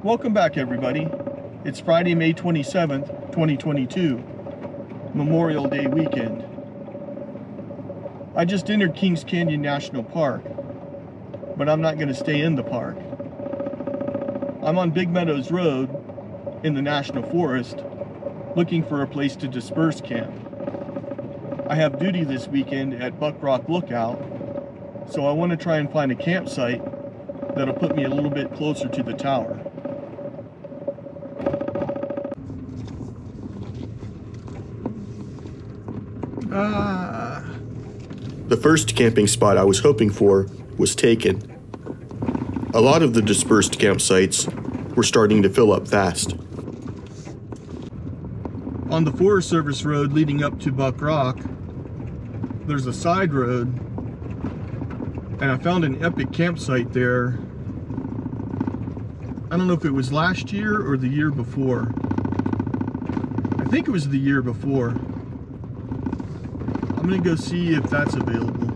Welcome back, everybody. It's Friday, May 27th, 2022, Memorial Day weekend. I just entered Kings Canyon National Park, but I'm not going to stay in the park. I'm on Big Meadows Road in the National Forest looking for a place to disperse camp. I have duty this weekend at Buck Rock Lookout, so I want to try and find a campsite that'll put me a little bit closer to the tower. The first camping spot I was hoping for was taken. A lot of the dispersed campsites were starting to fill up fast. On the Forest Service road leading up to Buck Rock, there's a side road, and I found an epic campsite there. I don't know if it was last year or the year before. I think it was the year before. I'm gonna go see if that's available.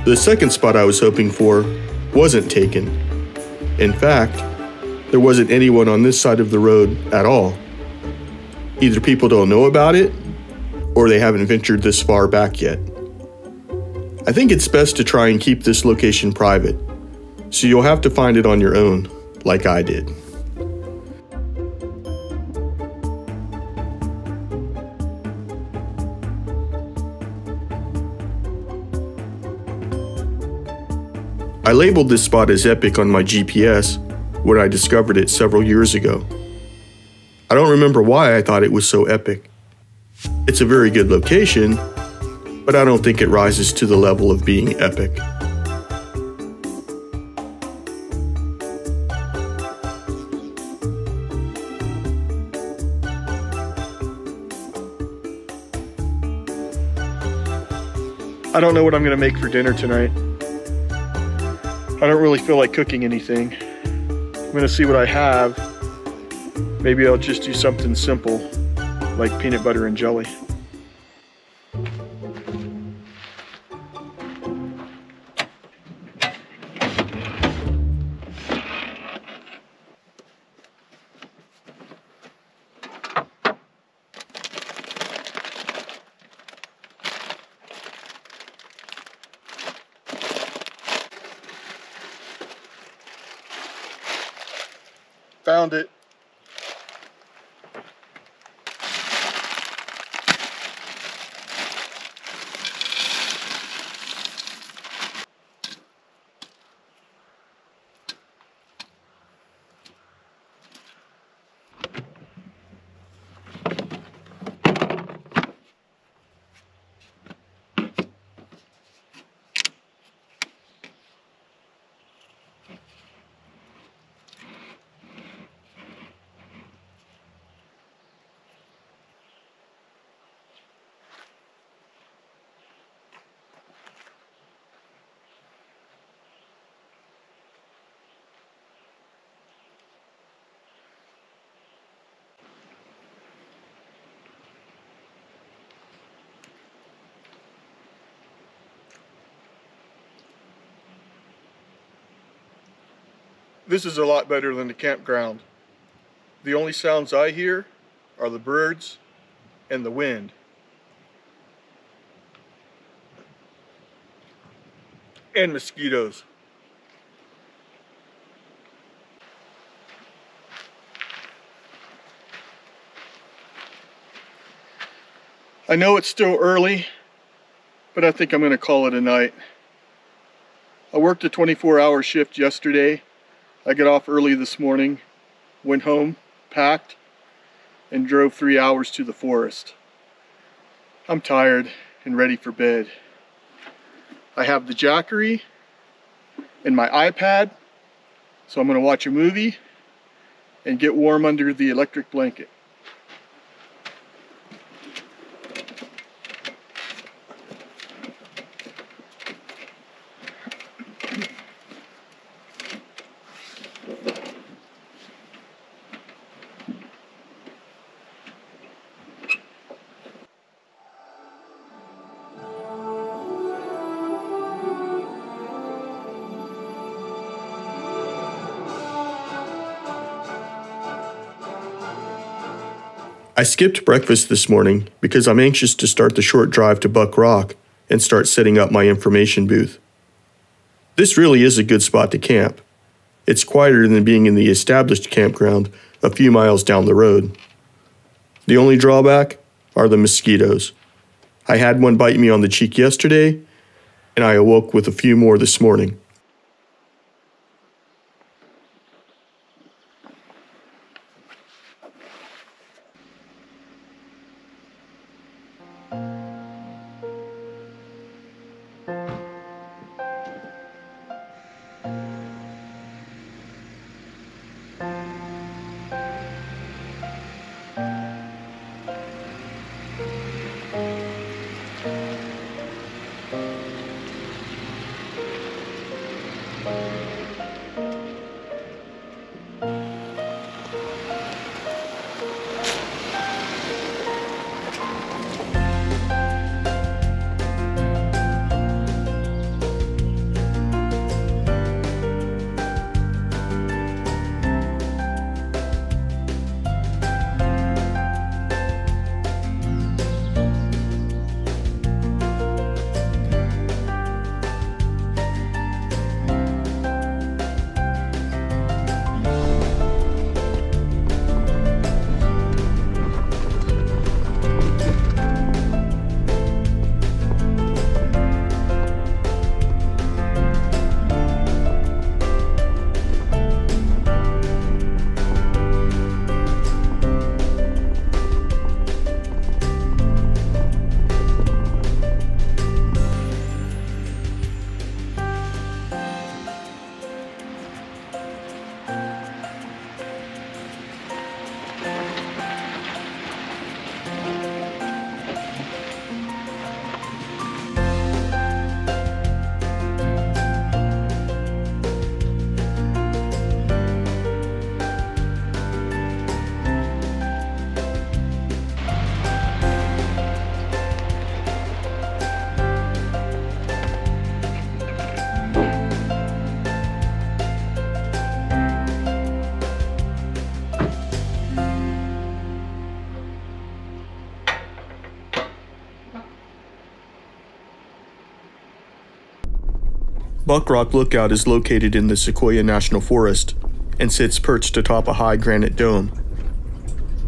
The second spot I was hoping for wasn't taken. In fact, there wasn't anyone on this side of the road at all. Either people don't know about it, or they haven't ventured this far back yet. I think it's best to try and keep this location private, so you'll have to find it on your own, like I did. I labeled this spot as epic on my GPS when I discovered it several years ago. I don't remember why I thought it was so epic. It's a very good location, but I don't think it rises to the level of being epic. I don't know what I'm going to make for dinner tonight. I don't really feel like cooking anything. I'm gonna see what I have. Maybe I'll just do something simple, like peanut butter and jelly. Found it. This is a lot better than the campground. The only sounds I hear are the birds and the wind. And mosquitoes. I know it's still early, but I think I'm going to call it a night. I worked a 24-hour shift yesterday. I got off early this morning, went home, packed, and drove 3 hours to the forest. I'm tired and ready for bed. I have the Jackery and my iPad, so I'm going to watch a movie and get warm under the electric blanket. I skipped breakfast this morning because I'm anxious to start the short drive to Buck Rock and start setting up my information booth. This really is a good spot to camp. It's quieter than being in the established campground a few miles down the road. The only drawback are the mosquitoes. I had one bite me on the cheek yesterday, and I awoke with a few more this morning. Buck Rock Lookout is located in the Sequoia National Forest and sits perched atop a high granite dome.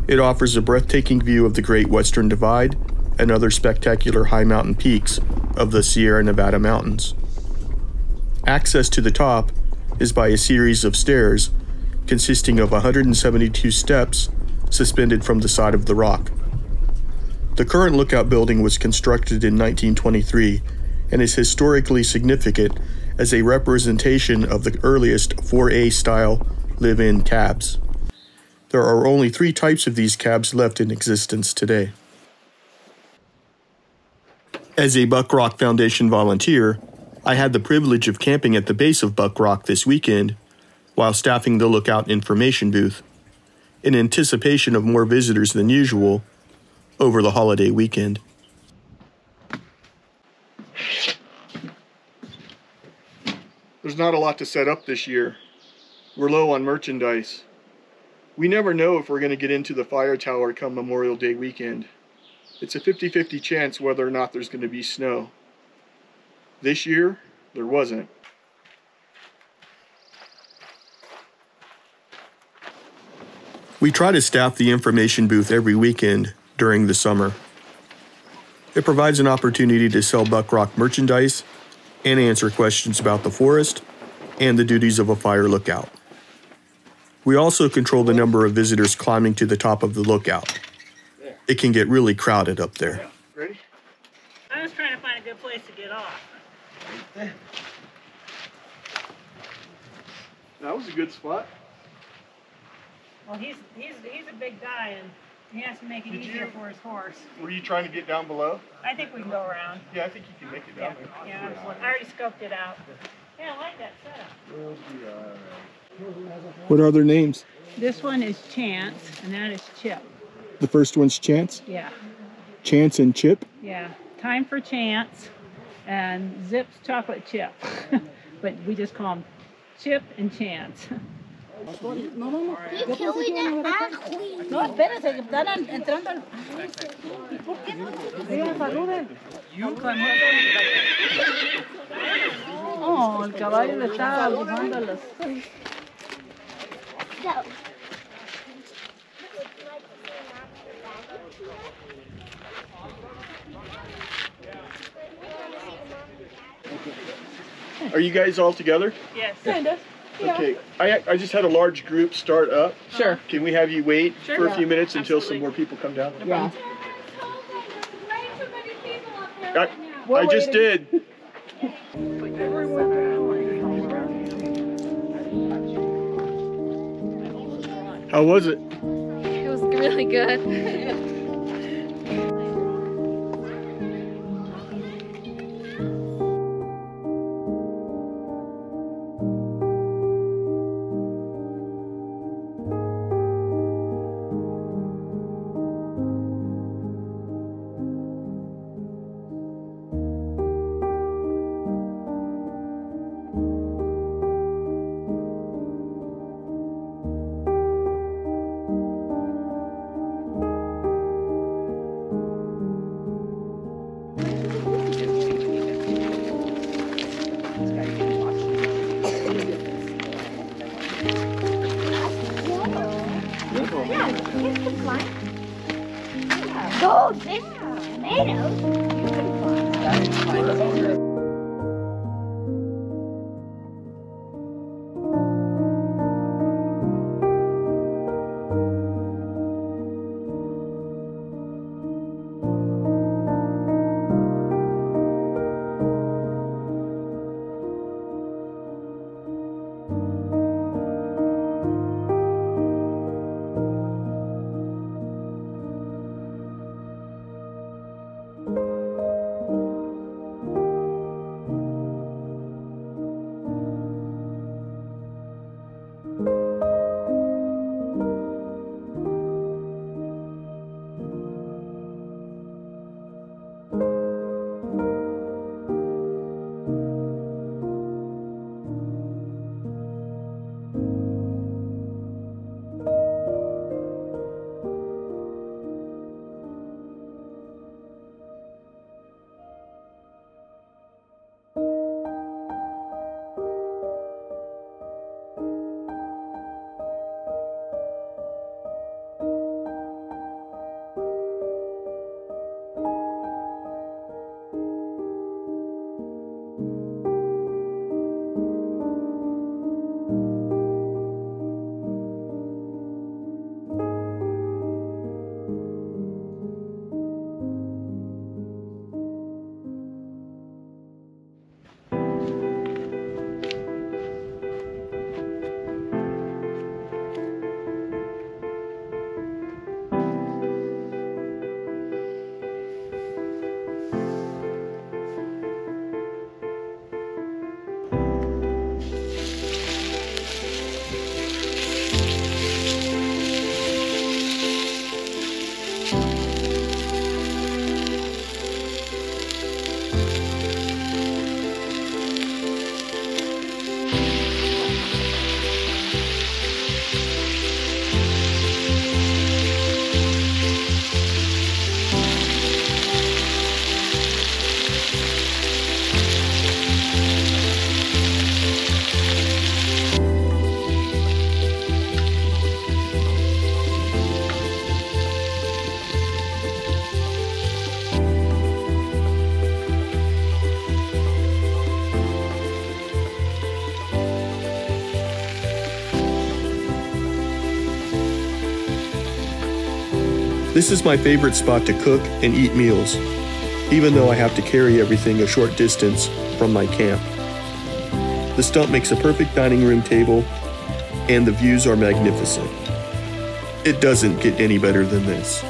It offers a breathtaking view of the Great Western Divide and other spectacular high mountain peaks of the Sierra Nevada mountains. Access to the top is by a series of stairs consisting of 172 steps suspended from the side of the rock. The current lookout building was constructed in 1923 and is historically significant as a representation of the earliest 4A style live-in cabs. There are only 3 types of these cabs left in existence today. As a Buck Rock Foundation volunteer, I had the privilege of camping at the base of Buck Rock this weekend while staffing the lookout information booth, in anticipation of more visitors than usual over the holiday weekend. There's not a lot to set up this year. We're low on merchandise. We never know if we're going to get into the fire tower come Memorial Day weekend. It's a 50-50 chance whether or not there's going to be snow. This year, there wasn't. We try to staff the information booth every weekend during the summer. It provides an opportunity to sell Buck Rock merchandise and answer questions about the forest and the duties of a fire lookout. We also control the number of visitors climbing to the top of the lookout. It can get really crowded up there. Ready? I was trying to find a good place to get off. That was a good spot. Well, he's a big guy, and he has to make it easier for his horse. Were you trying to get down below? I think we can go around. Yeah, I think you can make it down there. Yeah, I already scoped it out. Yeah, I like that setup. What are their names? This one is Chance, and that is Chip. The first one's Chance? Yeah. Chance and Chip? Yeah. Time for Chance, and Zip's chocolate chip. But we just call them Chip and Chance. No, espérese, que están entrando al... ¿Por qué no? Digan, saluden. Oh, el caballo le está dibujando los... Are you guys all together? Yes. Kind of. Okay, I just had a large group start up. Sure. Can we have you wait for a few minutes until Absolutely. some more people come down? Yeah. I just did. How was it? It was really good. Go, this tomatoes. You can find. This is my favorite spot to cook and eat meals, even though I have to carry everything a short distance from my camp. The stump makes a perfect dining room table, and the views are magnificent. It doesn't get any better than this.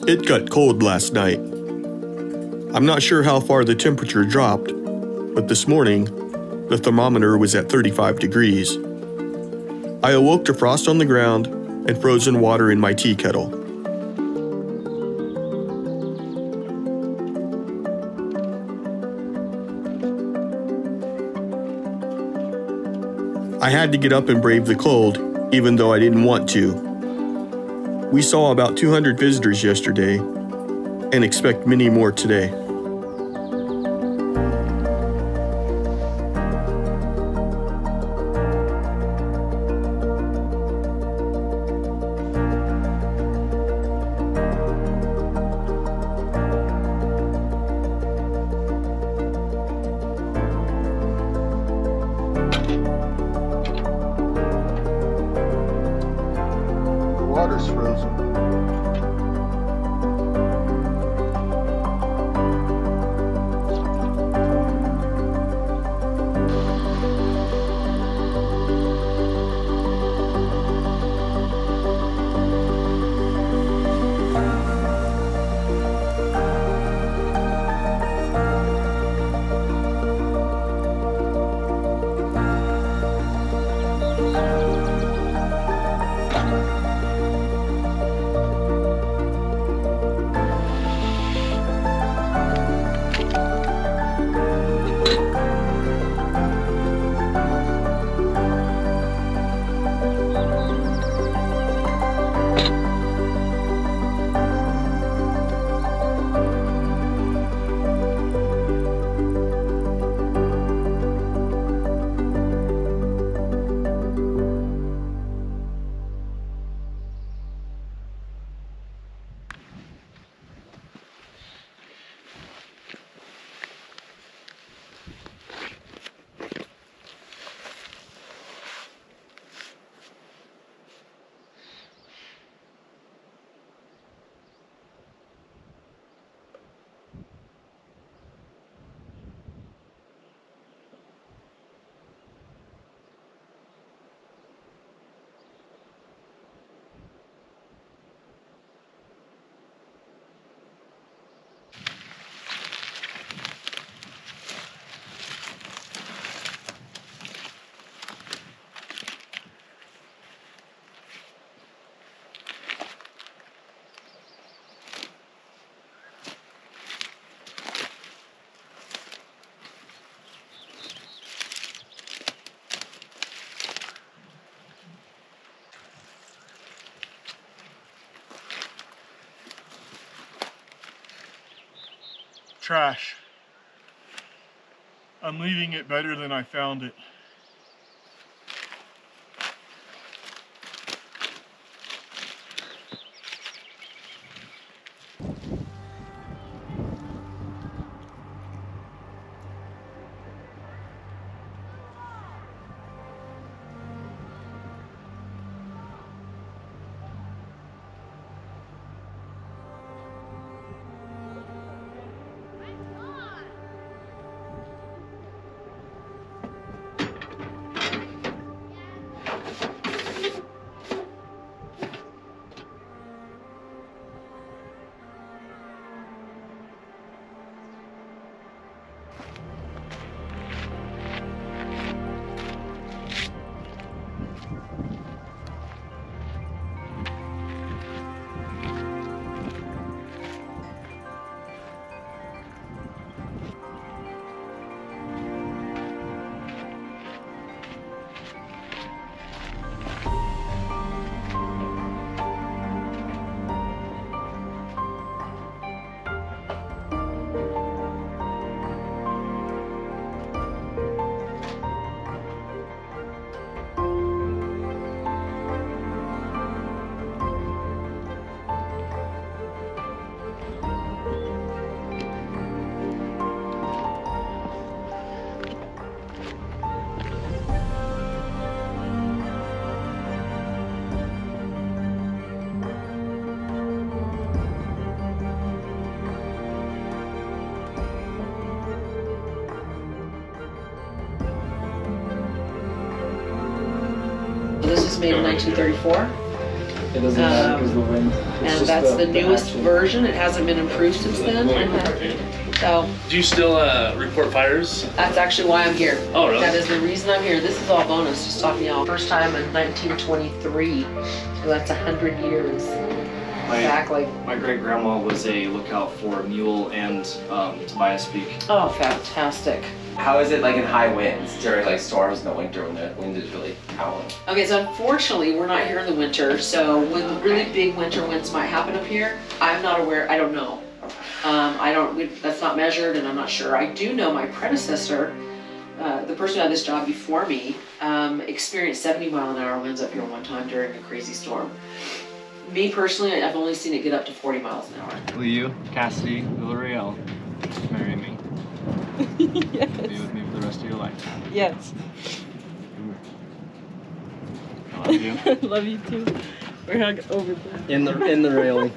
It got cold last night. I'm not sure how far the temperature dropped, but this morning, the thermometer was at 35 degrees. I awoke to frost on the ground and frozen water in my tea kettle. I had to get up and brave the cold, even though I didn't want to. We saw about 200 visitors yesterday and expect many more today. Water's frozen. trash. I'm leaving it better than I found it. This was made in 1934. It doesn't matter because the wind. And that's the newest version. It hasn't been improved since then. So. Do you still report fires? That's actually why I'm here. Oh, really? That is the reason I'm here. This is all bonus, just talking to y'all. First time in 1923. So that's 100 years. Exactly. My great grandma was a lookout for mule and Tobias Peak. Oh, fantastic. How is it like in high winds during like storms in the winter when the wind is really howling? Okay, so unfortunately we're not here in the winter, so when really big winter winds might happen up here, I'm not aware, I don't know. That's not measured and I'm not sure. I do know my predecessor, the person who had this job before me, experienced 70-mile-an-hour winds up here one time during a crazy storm. Me personally, I've only seen it get up to 40 miles an hour. Will you, Cassidy, Villarreal, marry me? Yes. Be with me for the rest of your life. Yes. I love you. Love you too. We're hugging over there. In the railing.